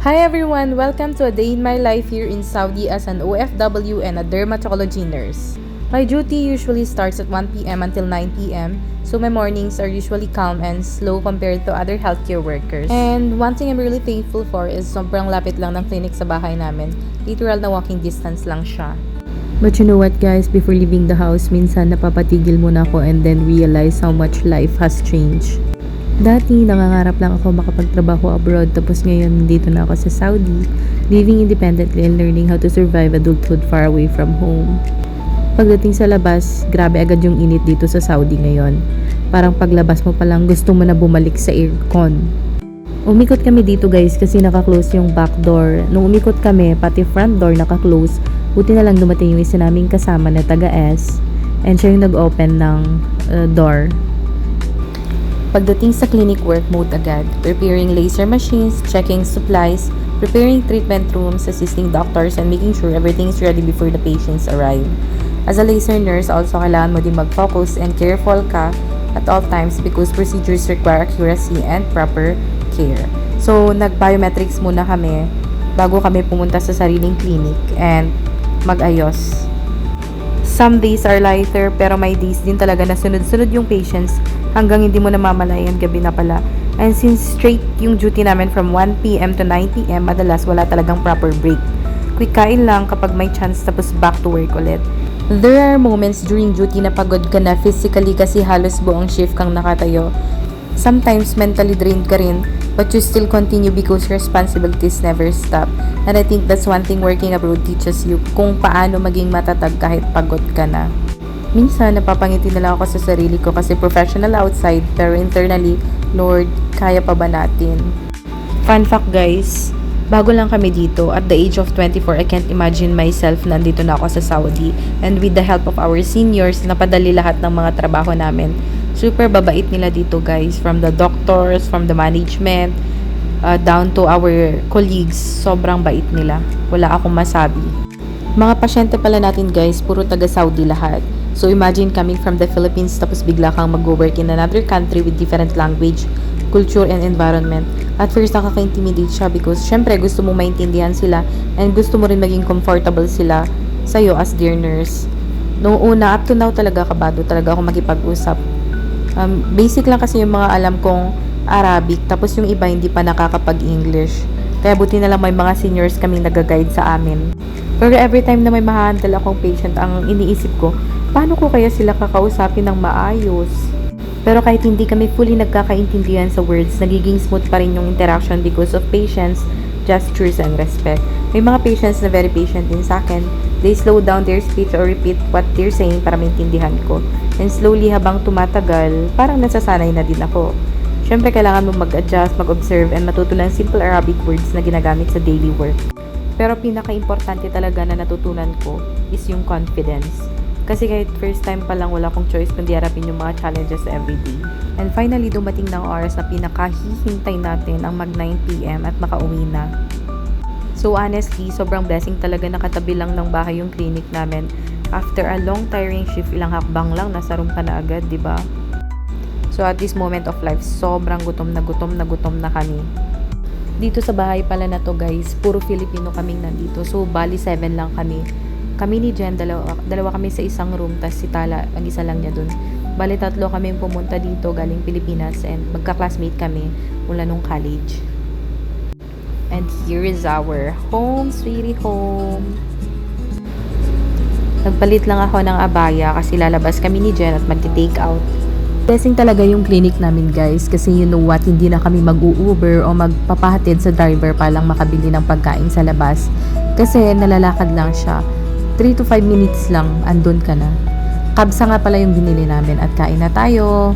Hi everyone! Welcome to a day in my life here in Saudi as an OFW and a dermatology nurse. My duty usually starts at 1 p.m. until 9 p.m. So my mornings are usually calm and slow compared to other healthcare workers. And one thing I'm really thankful for is sobrang lapit lang ng clinic sa bahay namin. Literal na walking distance lang siya. But you know what guys, before leaving the house, minsan napapatigil muna ako and then realize how much life has changed. Dati, nangangarap lang ako makapagtrabaho abroad, tapos ngayon dito na ako sa Saudi, living independently and learning how to survive adulthood far away from home. Pagdating sa labas, grabe agad yung init dito sa Saudi ngayon. Parang paglabas mo pa lang gusto mo na bumalik sa aircon. Umikot kami dito guys kasi naka-close yung back door. Nung umikot kami, pati front door naka-close. Buti na lang dumating yung isa naming kasama na taga-S and siya yung nag-open ng door. Pagdating sa clinic, work mode agad. Preparing laser machines, checking supplies, preparing treatment rooms, assisting doctors, and making sure everything is ready before the patients arrive. As a laser nurse, also kailangan mo din mag-focus and careful ka at all times because procedures require accuracy and proper care. So, nag-biometrics muna kami bago kami pumunta sa sariling clinic and mag-ayos. Some days are lighter pero may days din talaga na sunod-sunod yung patients hanggang hindi mo namamalayan gabi na pala. And since straight yung duty namin from 1 p.m. to 9 p.m. madalas wala talagang proper break. Quick kain lang kapag may chance tapos back to work ulit. There are moments during duty na pagod ka na physically kasi halos buong shift kang nakatayo. Sometimes mentally drained ka rin but you still continue because responsibilities never stop. And I think that's one thing working abroad teaches you kung paano maging matatag kahit pagod ka na. Minsan, napapangiti na lang ako sa sarili ko kasi professional outside pero internally, Lord, kaya pa ba natin? Fun fact guys, bago lang kami dito, at the age of 24, I can't imagine myself nandito na ako sa Saudi. And with the help of our seniors, napadali lahat ng mga trabaho namin. Super babait nila dito guys, from the doctors, from the management, down to our colleagues. Sobrang bait nila. Wala akong masabi. Mga pasyente pala natin guys, puro taga Saudi lahat. So imagine coming from the Philippines tapos bigla kang mag-work in another country with different language, culture, and environment. At first nakaka-intimidate siya because syempre gusto mo maintindihan sila and gusto mo rin maging comfortable sila sa'yo as their nurse. Noong una, up to now talaga kabado talaga ako makipag-usap. Basic lang kasi yung mga alam kong Arabic tapos yung iba hindi pa nakakapag-English. Kaya buti na lang may mga seniors kaming nag-guide sa amin. Pero every time na may ma-handle akong patient, ang iniisip ko, paano ko kaya sila kakausapin ng maayos? Pero kahit hindi kami fully nagkakaintindihan sa words, nagiging smooth pa rin yung interaction because of patience, gestures, and respect. May mga patients na very patient din sa akin. They slow down their speech or repeat what they're saying para maintindihan ko. And slowly habang tumatagal, parang nasasanay na din ako. Siyempre kailangan mo mag-adjust, mag-observe, and matutunan simple Arabic words na ginagamit sa daily work. Pero pinaka-importante talaga na natutunan ko is yung confidence. Kasi kahit first time pa lang wala akong choice kundi harapin yung mga challenges everyday. And finally, dumating ng oras na pinakahihintay natin ang mag 9 p.m. at makauwi na. So honestly, sobrang blessing talaga nakatabi lang ng bahay yung clinic namin. After a long tiring shift, ilang hakbang lang, nasa room ka na agad, di ba? So at this moment of life, sobrang gutom na kami. Dito sa bahay pala na to guys, puro Filipino kaming nandito. So bali 7 lang kami. Kami ni Jen, dalawa kami sa isang room, tas si Tala, ang isa lang niya dun. Bali 3 kami pumunta dito galing Pilipinas and magka-classmate kami mula nung college. And here is our home, sweetie home. Nagpalit lang ako ng abaya kasi lalabas kami ni Jen at magti-take out. Blessing talaga yung clinic namin guys kasi you know what, hindi na kami mag-u-Uber o magpapahatid sa driver pa lang makabili ng pagkain sa labas. Kasi nalalakad lang siya. 3 to 5 minutes lang, andun ka na. Kabsa nga pala yung binili namin at kain na tayo.